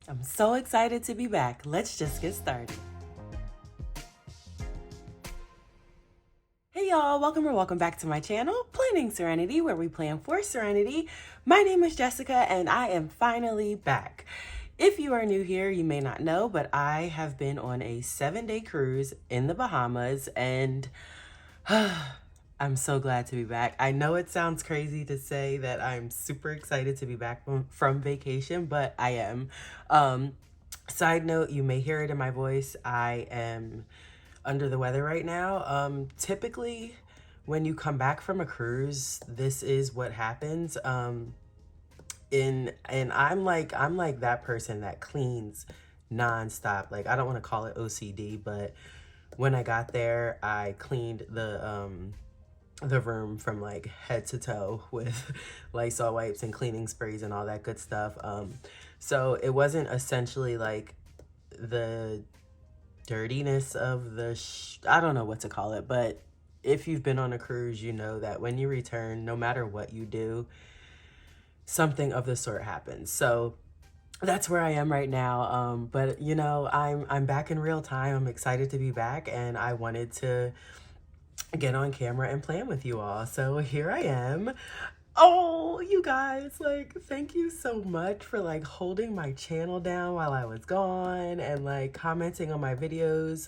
I'm so excited to be back. Let's just get started. Hey y'all, welcome back to my channel, Planning Serenity, where we plan for serenity. My name is Jessica and I am finally back. If you are new here, you may not know, but I have been on a 7-day cruise in the Bahamas and I'm so glad to be back. I know it sounds crazy to say that I'm super excited to be back from vacation, but I am. Side note, you may hear it in my voice. I am under the weather right now. Typically, when you come back from a cruise, this is what happens. And I'm like that person that cleans nonstop. Like, I don't want to call it OCD, but when I got there, I cleaned the room from like head to toe with Lysol wipes and cleaning sprays and all that good stuff. So it wasn't essentially like the dirtiness of I don't know what to call it, but if you've been on a cruise, you know that when you return, no matter what you do, something of the sort happens. So that's where I am right now. But you know, I'm back in real time. I'm excited to be back, and I wanted to get on camera and plan with you all. So here I am. Oh, you guys, like, thank you so much for like holding my channel down while I was gone and like commenting on my videos.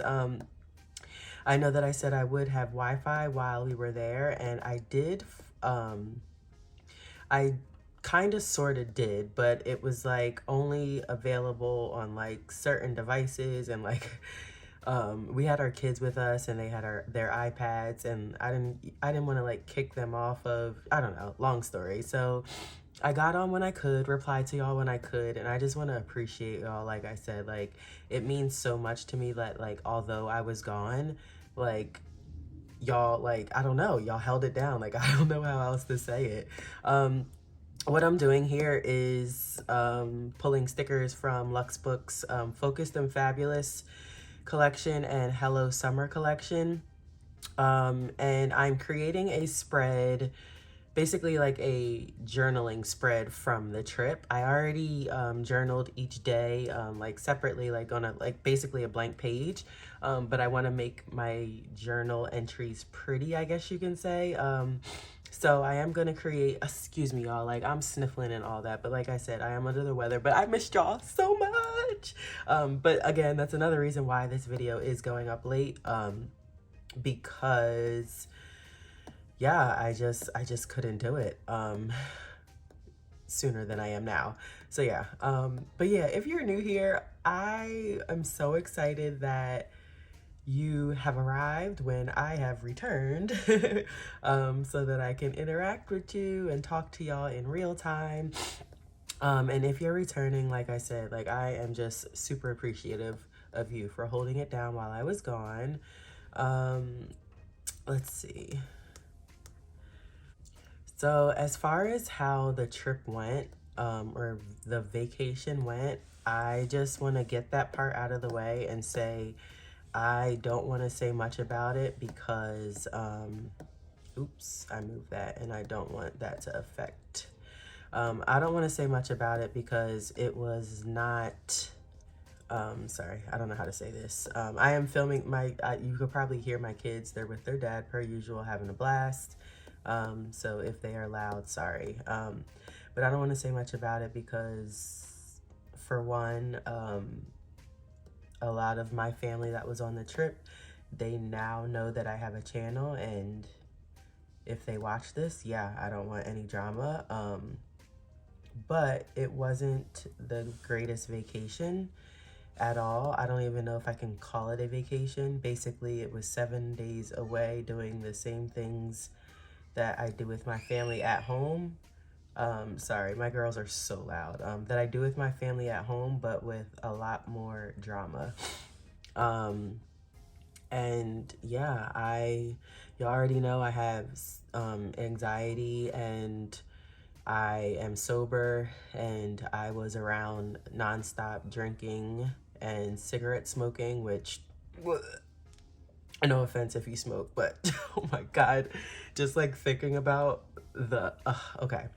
I know that I said I would have Wi-Fi while we were there, and I did. I kind of sort of did, but it was like only available on like certain devices, and like we had our kids with us and they had their iPads, and I didn't want to like kick them off of, I don't know, long story. So I got on when I could, replied to y'all when I could, and I just want to appreciate y'all. Like I said, like, it means so much to me that like although I was gone, like y'all, like, I don't know, y'all held it down. Like, I don't know how else to say it. What I'm doing here is pulling stickers from Luxbook's Focused and Fabulous collection and Hello Summer collection. And I'm creating a spread, basically like a journaling spread from the trip. I already journaled each day, like separately, like on a, like basically a blank page. But I want to make my journal entries pretty, I guess you can say. So I am going to create, excuse me, y'all, like I'm sniffling and all that. But like I said, I am under the weather, but I missed y'all so much. But again, that's another reason why this video is going up late. Because yeah, I just couldn't do it sooner than I am now. So yeah, but yeah, if you're new here, I am so excited that you have arrived when I have returned, so that I can interact with you and talk to y'all in real time. And if you're returning, like I said, like I am just super appreciative of you for holding it down while I was gone. Let's see. So as far as how the trip went, or the vacation went, I just want to get that part out of the way and say I don't want to say much about it because, oops, I moved that and I don't want that to affect. I don't want to say much about it because it was not, sorry, I don't know how to say this. I am filming you could probably hear my kids. They're with their dad per usual, having a blast. So if they are loud, sorry. But I don't want to say much about it because, for one, a lot of my family that was on the trip, they now know that I have a channel, and if they watch this, yeah, I don't want any drama. But it wasn't the greatest vacation at all. I don't even know if I can call it a vacation. Basically, it was 7 days away doing the same things that I do with my family at home. Sorry, my girls are so loud. That I do with my family at home, but with a lot more drama. And yeah, you already know I have anxiety, and I am sober, and I was around nonstop drinking and cigarette smoking, which, no offense if you smoke, but oh my God, just like thinking about okay.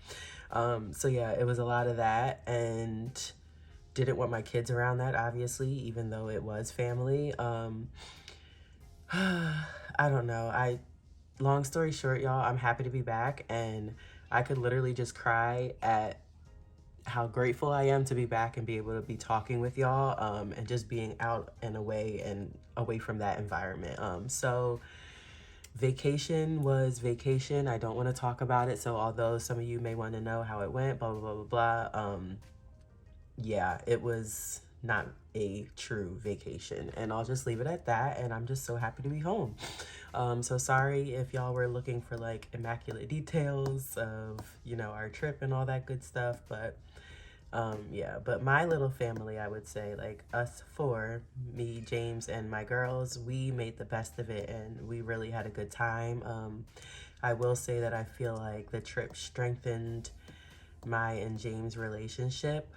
So yeah, it was a lot of that, and didn't want my kids around that, obviously, even though it was family. I don't know. Long story short, y'all, I'm happy to be back, and I could literally just cry at how grateful I am to be back and be able to be talking with y'all, and just being out and away from that environment. So vacation was vacation. I don't want to talk about it. So although some of you may want to know how it went, blah, blah, blah, blah, blah, yeah, it was not a true vacation, and I'll just leave it at that. And I'm just so happy to be home. So sorry if y'all were looking for like immaculate details of, you know, our trip and all that good stuff, but yeah, but my little family, I would say, like us four, me, James, and my girls, we made the best of it, and we really had a good time. I will say that I feel like the trip strengthened my and James' relationship,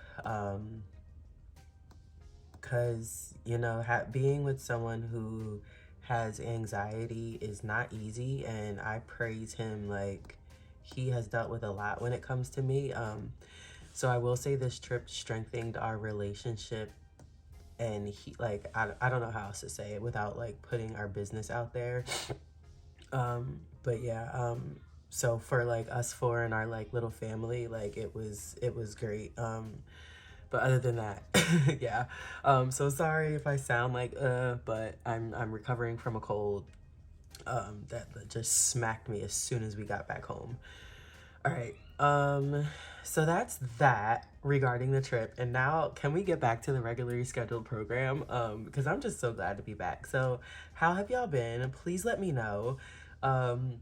because, you know, being with someone who has anxiety is not easy, and I praise him. Like, he has dealt with a lot when it comes to me. So I will say this trip strengthened our relationship, and he, like, I don't know how else to say it without like putting our business out there. But yeah, so for like us four and our like little family, like it was great. But other than that, yeah. So sorry if I sound like but I'm recovering from a cold that just smacked me as soon as we got back home. All right. So that's that regarding the trip. And now can we get back to the regularly scheduled program? Because I'm just so glad to be back. So how have y'all been? Please let me know. Um,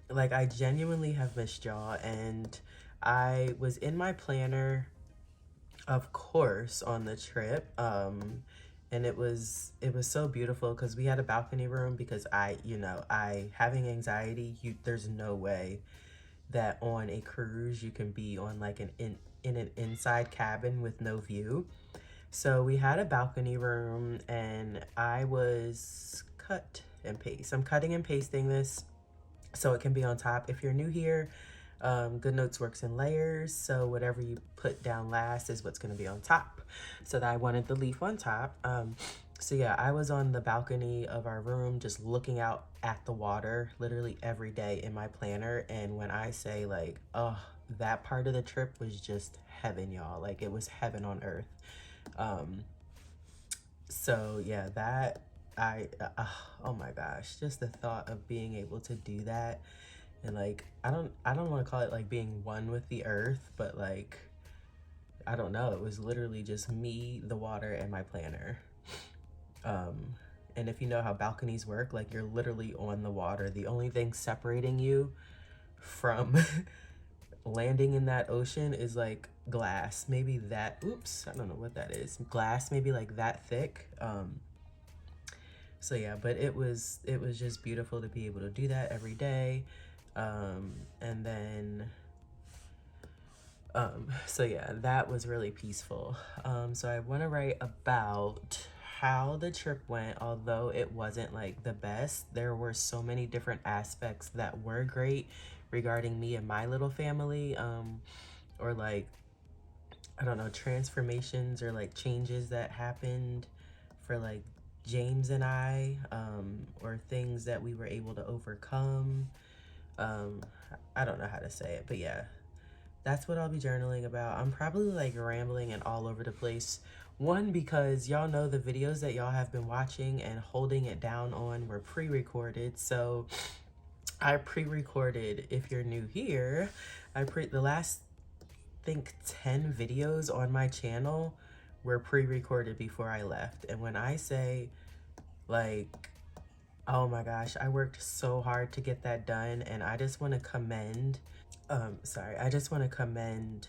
like, I genuinely have missed y'all, and I was in my planner, of course, on the trip. And it was so beautiful because we had a balcony room, because I having anxiety, there's no way that on a cruise you can be on like in an inside cabin with no view. So we had a balcony room, and I was cut and paste. I'm cutting and pasting this so it can be on top. If you're new here, Goodnotes works in layers, so whatever you put down last is what's going to be on top. So that I wanted the leaf on top. So yeah, I was on the balcony of our room just looking out at the water literally every day in my planner. And when I say like, oh, that part of the trip was just heaven, y'all. Like, it was heaven on earth. Um, so yeah, that oh my gosh, just the thought of being able to do that, and like I don't want to call it like being one with the earth, but like, I don't know, it was literally just me, the water, and my planner. Um, and if you know how balconies work, like, you're literally on the water. The only thing separating you from landing in that ocean is like glass, maybe that, oops, I don't know what that is, glass maybe like that thick. So yeah, but it was just beautiful to be able to do that every day. And then so yeah, that was really peaceful. So I want to write about how the trip went. Although it wasn't like the best, there were so many different aspects that were great regarding me and my little family. Or like, I don't know, transformations or like changes that happened for like James and or things that we were able to overcome. Um, I don't know how to say it, but yeah, that's what I'll be journaling about. I'm probably like rambling and all over the place. One, because y'all know the videos that y'all have been watching and holding it down on were pre-recorded. So I pre-recorded, if you're new here, the last, think 10 videos on my channel were pre-recorded before I left. And when I say, like, oh my gosh, I worked so hard to get that done, and I just want to commend I just want to commend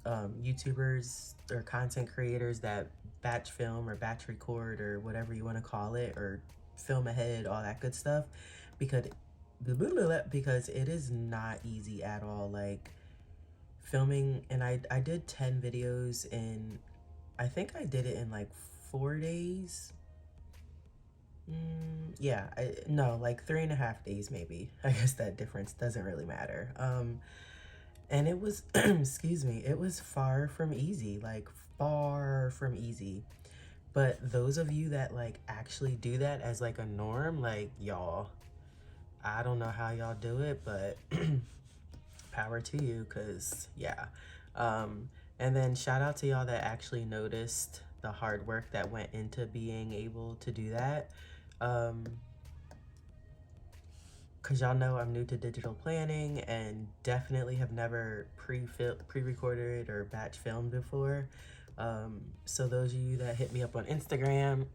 YouTubers or content creators that batch film or batch record or whatever you want to call it, or film ahead, all that good stuff, because it is not easy at all. Like, filming, and I did 10 videos in, I think I did it in like 4 days. Yeah, no, like 3.5 days maybe. I guess that difference doesn't really matter. And it was, excuse me, it was far from easy, like far from easy. But those of you that like actually do that as like a norm, like y'all, I don't know how y'all do it, but power to you, cause yeah. And then shout out to y'all that actually noticed the hard work that went into being able to do that. Cause y'all know I'm new to digital planning and definitely have never pre-recorded or batch filmed before. So those of you that hit me up on Instagram,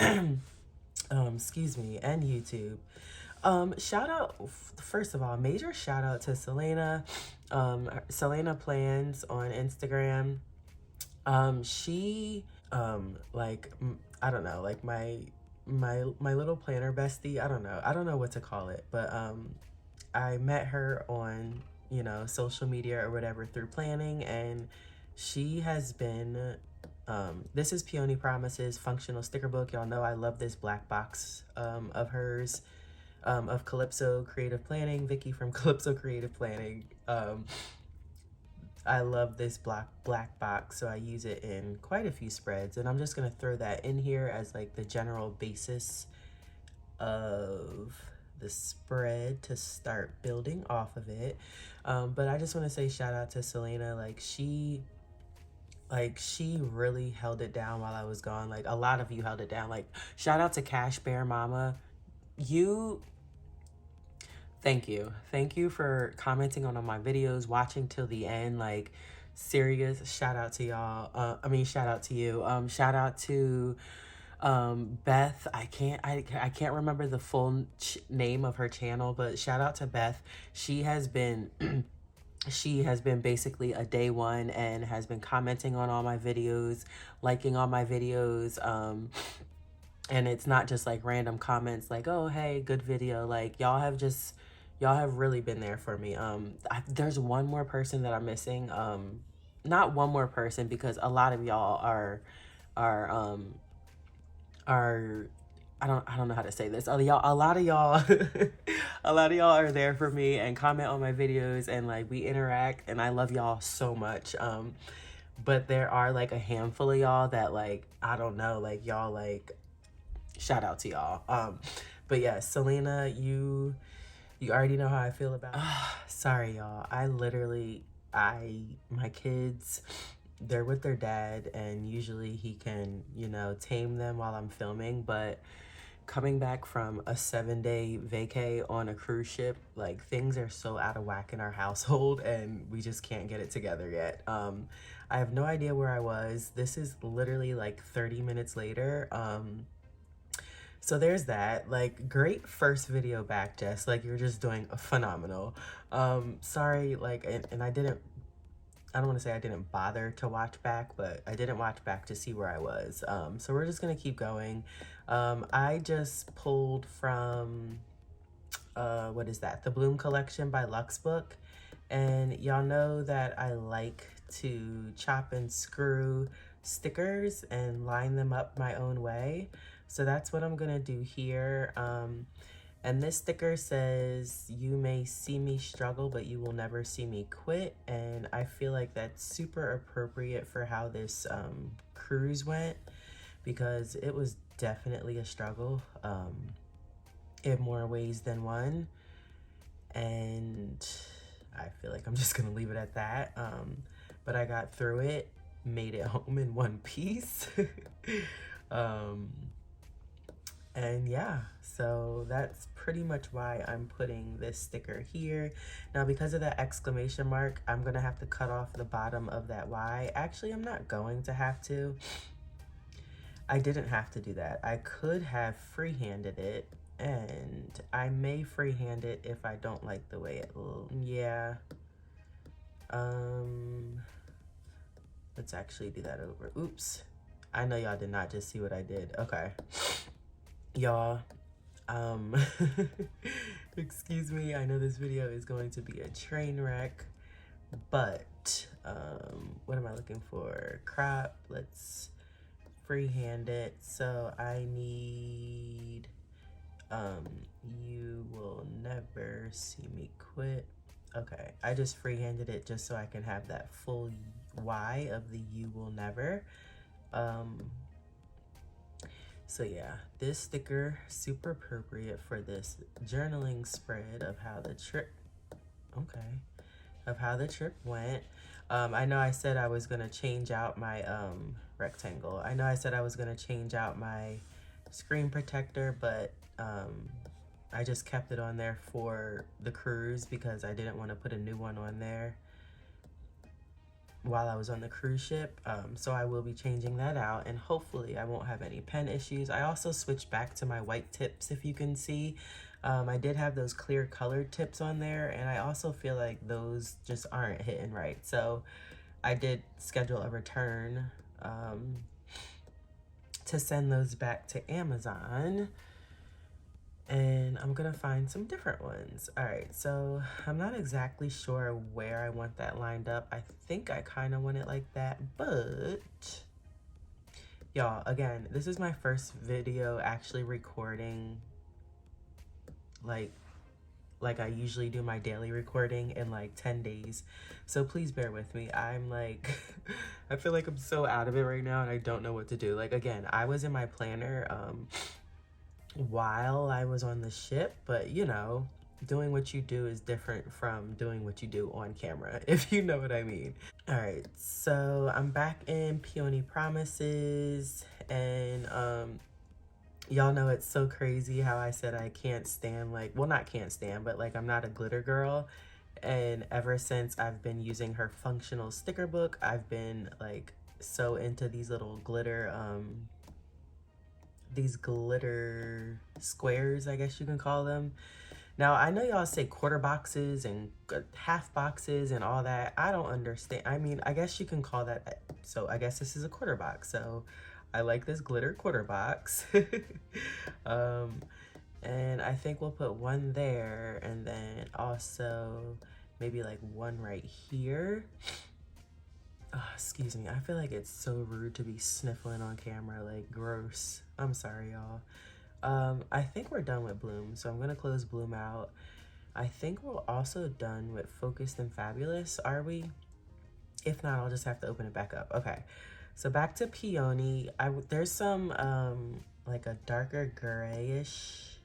excuse me, and YouTube, shout out, first of all, major shout out to Selena, Selena Plans on Instagram. She, like, I don't know, like my little planner bestie, I don't know what to call it, but, I met her on, you know, social media or whatever through planning, and she has been, this is Peony Promises Functional Sticker Book. Y'all know I love this black box, of hers, of Calypso Creative Planning, Vicky from Calypso Creative Planning. I love this black box, so I use it in quite a few spreads, and I'm just gonna throw that in here as like the general basis of the spread to start building off of it. But I just want to say shout out to Selena. She really held it down while I was gone. Like a lot of you held it down. Like shout out to Cash Bear Mama. Thank you for commenting on all my videos, watching till the end. Like serious shout out to y'all. Shout out to you. Shout out to Beth. I can't remember the full name of her channel, but shout out to Beth. She has been she has been basically a day one and has been commenting on all my videos, liking all my videos. And it's not just like random comments like, oh hey, good video. Like y'all have really been there for me. There's one more person that I'm missing. Not one more person, because a lot of y'all are I don't know how to say this. A lot of y'all a lot of y'all are there for me and comment on my videos, and like we interact, and I love y'all so much. But there are like a handful of y'all that like, I don't know, like y'all, like shout out to y'all. But yeah, Selena, you already know how I feel about sorry y'all. My kids, they're with their dad, and usually he can, you know, tame them while I'm filming, but coming back from a 7-day vacay on a cruise ship, like things are so out of whack in our household, and we just can't get it together yet. I have no idea where I was. This is literally like 30 minutes later. So there's that. Like, great first video back, Jess. Like, you're just doing phenomenal. Sorry, like, and I don't want to say I didn't bother to watch back, but I didn't watch back to see where I was. So we're just going to keep going. I just pulled from, what is that? The Bloom Collection by Luxbook. And y'all know that I like to chop and screw stickers and line them up my own way. So that's what I'm gonna do here. And this sticker says, you may see me struggle, but you will never see me quit. And I feel like that's super appropriate for how this cruise went, because it was definitely a struggle in more ways than one. And I feel like I'm just gonna leave it at that. But I got through it, made it home in one piece. And yeah, so that's pretty much why I'm putting this sticker here. Now, because of that exclamation mark, I'm gonna have to cut off the bottom of that Y. Actually, I'm not going to have to. I didn't have to do that. I could have freehanded it, and I may freehand it if I don't like the way it will. Yeah. Let's actually do that over. Oops. I know y'all did not just see what I did. Okay. Y'all, excuse me, I know this video is going to be a train wreck, but, what am I looking for? Crop, let's freehand it. So I need, you will never see me quit. Okay, I just freehanded it just so I can have that full Y of the you will never. So yeah, this sticker, super appropriate for this journaling spread of how the trip, okay, of how the trip went. I know I said I was gonna change out my rectangle. I know I said I was gonna change out my screen protector, but I just kept it on there for the cruise because I didn't want to put a new one on there while I was on the cruise ship. So I will be changing that out, and hopefully I won't have any pen issues. I also switched back to my white tips, if you can see. I did have those clear colored tips on there, and I also feel like those just aren't hitting right. So I did schedule a return to send those back to Amazon, and I'm gonna find some different ones. All right, so I'm not exactly sure where I want that lined up. I think I kind of want it like that, but y'all, again, this is my first video actually recording like I usually do my daily recording in like 10 days. So please bear with me. I'm like, I feel like I'm so out of it right now and I don't know what to do. Like, again, I was in my planner while I was on the ship, but you know, doing what you do is different from doing what you do on camera, if you know what I mean. All right, so I'm back in Peony Promises, and y'all know it's so crazy how I said I can't stand, like, well, not can't stand, but like I'm not a glitter girl. And ever since I've been using her functional sticker book, I've been like so into these little glitter these glitter squares, I guess you can call them. Now, I know y'all say quarter boxes and half boxes and all that. I don't understand. I mean, I guess you can call that. So I guess this is a quarter box. So I like this glitter quarter box. And I think we'll put one there, and then also maybe like one right here. Oh, excuse me. I feel like it's so rude to be sniffling on camera, like gross. I'm sorry, y'all. I think we're done with Bloom, so I'm gonna close Bloom out. I think we're also done with Focused and Fabulous, are we? If not, I'll just have to open it back up. Okay, so back to Peony. There's some like a darker grayish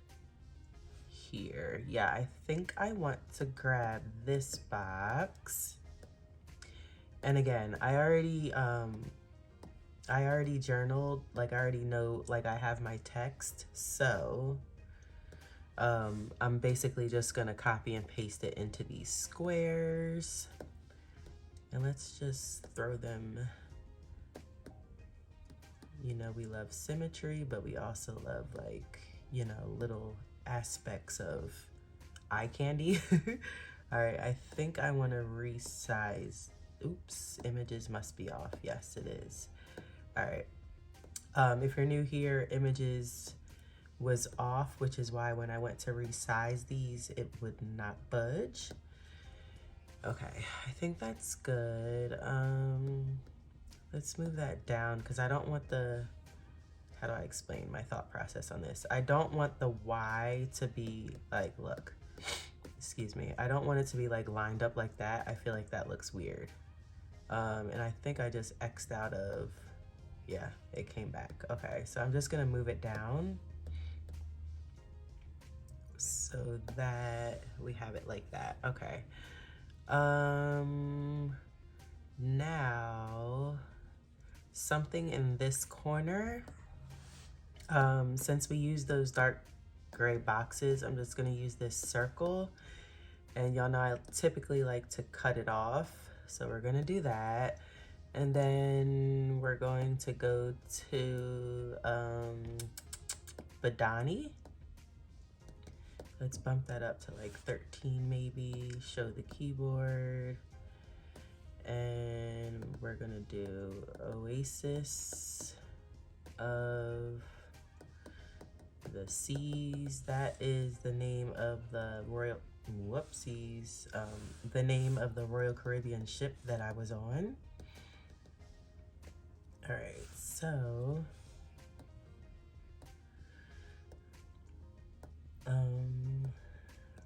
here. Yeah, I think I want to grab this box. And again, I already journaled, like I already know, like I have my text, so I'm basically just gonna copy and paste it into these squares, and let's just throw them. You know, we love symmetry, but we also love, like, you know, little aspects of eye candy. All right, I think I want to resize. Oops, images must be off. Yes, it is. All right. If you're new here, images was off, which is why when I went to resize these, it would not budge. Okay, I think that's good. Let's move that down because I don't want the, how do I explain my thought process on this? I don't want the Y to be like, look, excuse me. I don't want it to be like lined up like that. I feel like that looks weird. And I think I just X'd out of, yeah, it came back. Okay, so I'm just gonna move it down so that we have it like that. Okay. Now something in this corner. Since we use those dark gray boxes, I'm just gonna use this circle. And y'all know I typically like to cut it off. So we're gonna do that. And then we're going to go to Badani. Let's bump that up to like 13 maybe, show the keyboard. And we're gonna do Oasis of the Seas. That is the name of the Royal, whoopsies, the name of the Royal Caribbean ship that I was on. All right, so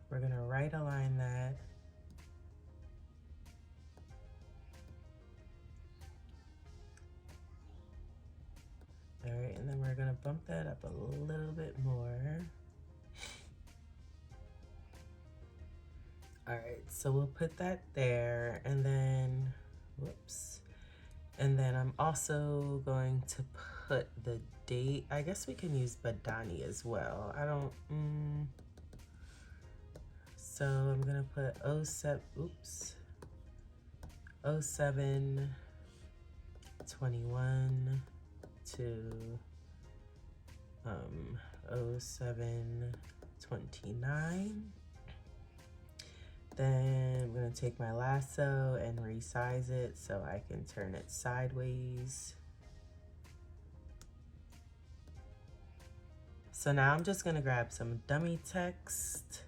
we're gonna right align that bump that up a little bit more. All right, so we'll put that there, and then, whoops. And then I'm also going to put the date. I guess we can use Badani as well. I don't, so I'm gonna put 07, oops, 07 21 to 07 29. Then I'm gonna take my lasso and resize it so I can turn it sideways. So now I'm just gonna grab some dummy text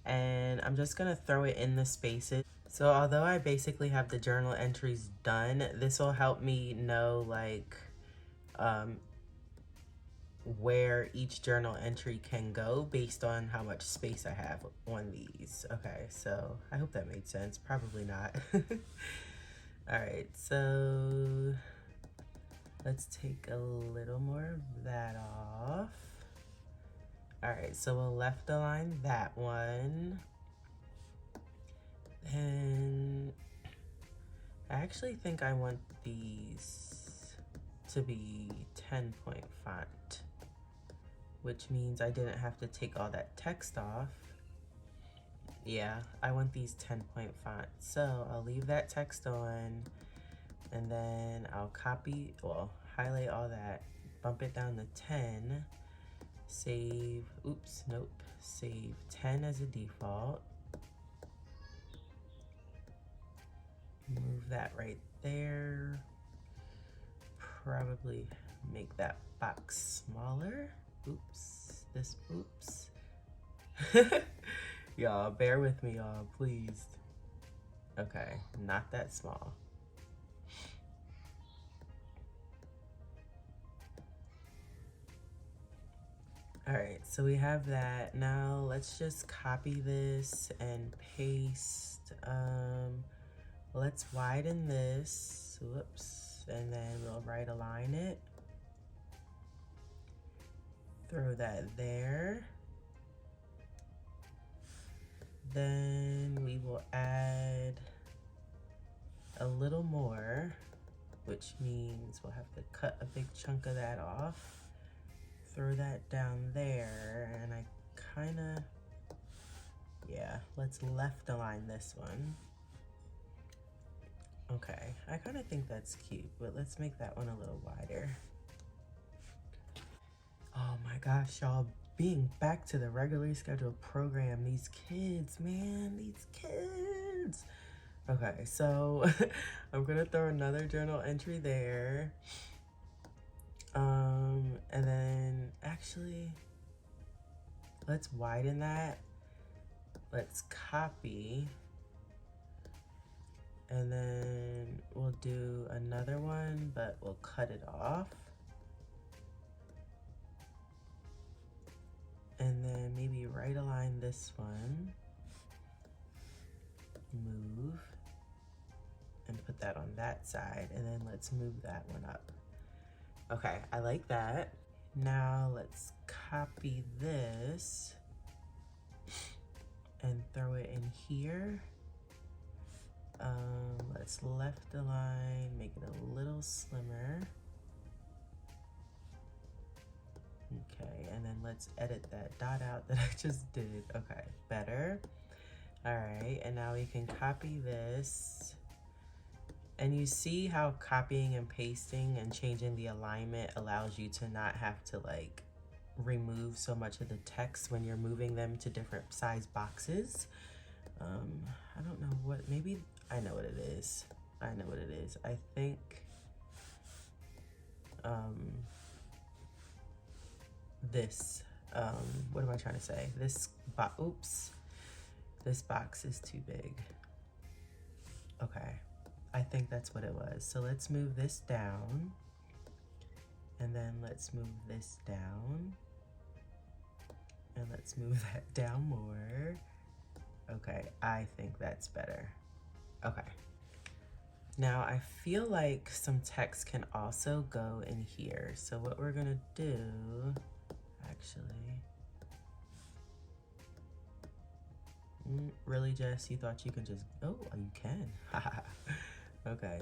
and I'm just gonna throw it in the spaces. So although I basically have the journal entries done, this will help me know like where each journal entry can go based on how much space I have on these. Okay, so I hope that made sense. Probably not. All right, so let's take a little more of that off. All right, so we'll left align that one. And I actually think I want these to be 10-point font, which means I didn't have to take all that text off. Yeah, I want these 10-point font. So I'll leave that text on, and then I'll copy, well, highlight all that, bump it down to 10, save, oops, nope, save 10 as a default. Move that right there. Probably make that box smaller. Oops, this, oops. Y'all, bear with me, y'all, please. Okay, not that small. All right, so we have that. Now let's just copy this and paste. Let's widen this, whoops, and then we'll right align it. Throw that there. Then we will add a little more, which means we'll have to cut a big chunk of that off. Throw that down there, and I kinda, yeah, let's left align this one. Okay, I kind of think that's cute, but let's make that one a little wider. Oh my gosh, y'all, being back to the regularly scheduled program, these kids, man, these kids. Okay, so I'm gonna throw another journal entry there. And then actually, let's widen that. Let's copy. And then we'll do another one, but we'll cut it off. And then maybe right align this one. Move. And put that on that side. And then let's move that one up. Okay, I like that. Now let's copy this and throw it in here. Let's left align, make it a little slimmer. Okay, and then let's edit that dot out that I just did. Okay, better. All right, and now we can copy this. And you see how copying and pasting and changing the alignment allows you to not have to like remove so much of the text when you're moving them to different size boxes. I don't know what, maybe, I know what it is. I know what it is. I think, this, what am I trying to say? This oops, this box is too big. Okay, I think that's what it was. So let's move this down, and then let's move this down, and let's move that down more. Okay, I think that's better. Okay. Now I feel like some text can also go in here. So what we're gonna do, actually, really, Jess, you thought you could just, oh, you can. Okay,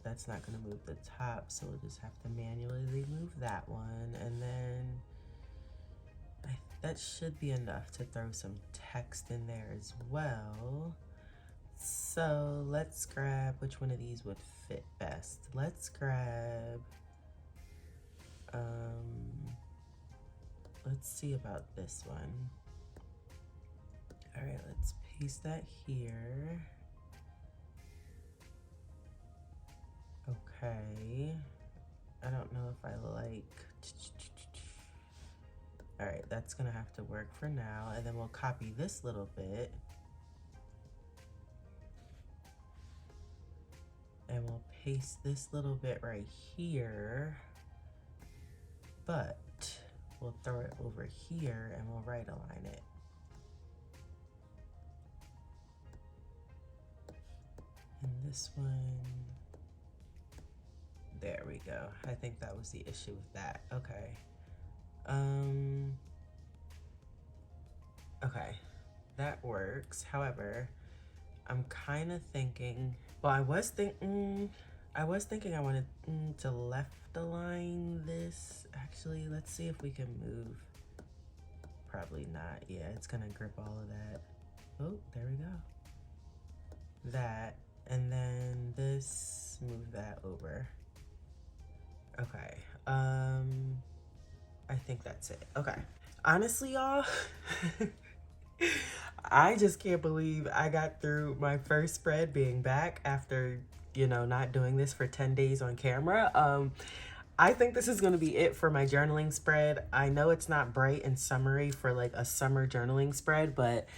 that's not gonna move the top, so we'll just have to manually remove that one, and then that should be enough to throw some text in there as well. So let's grab, which one of these would fit best? Let's grab, let's see about this one. All right, let's paste that here. Okay, I don't know if I like, all right, that's gonna have to work for now, and then we'll copy this little bit. And we'll paste this little bit right here, but we'll throw it over here and we'll right align it. And this one, there we go. I think that was the issue with that. Okay. Okay, that works. However, I'm kind of thinking, well, I was thinking I wanted to left align this. Actually, let's see if we can move. Probably not. Yeah, it's gonna grip all of that. Oh, there we go. That, and then this, move that over. Okay, I think that's it. Okay. Honestly, y'all, I just can't believe I got through my first spread being back after, you know, not doing this for 10 days on camera. I think this is going to be it for my journaling spread. I know it's not bright and summery for like a summer journaling spread, but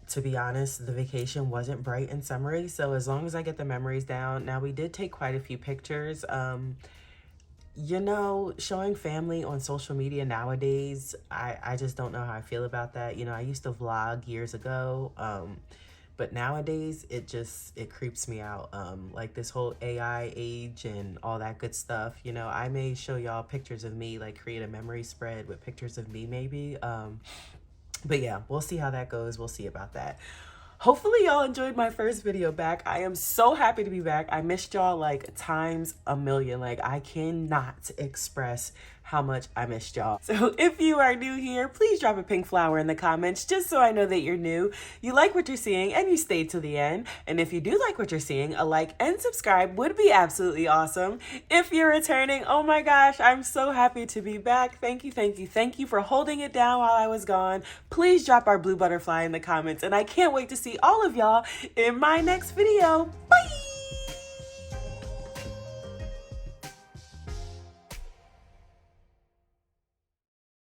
to be honest, the vacation wasn't bright and summery. So as long as I get the memories down. Now, we did take quite a few pictures. You know, showing family on social media nowadays, I just don't know how I feel about that. You know, I used to vlog years ago, but nowadays it creeps me out. Like this whole AI age and all that good stuff. You know, I may show y'all pictures of me, like create a memory spread with pictures of me maybe. But yeah, we'll see how that goes. We'll see about that. Hopefully y'all enjoyed my first video back. I am so happy to be back. I missed y'all like times a million. Like, I cannot express how much I missed y'all. So if you are new here, please drop a pink flower in the comments just so I know that you're new, you like what you're seeing, and you stayed to the end. And if you do like what you're seeing, a like and subscribe would be absolutely awesome. If you're returning, oh my gosh, I'm so happy to be back. Thank you, thank you, thank you for holding it down while I was gone. Please drop our blue butterfly in the comments, and I can't wait to see all of y'all in my next video. Bye!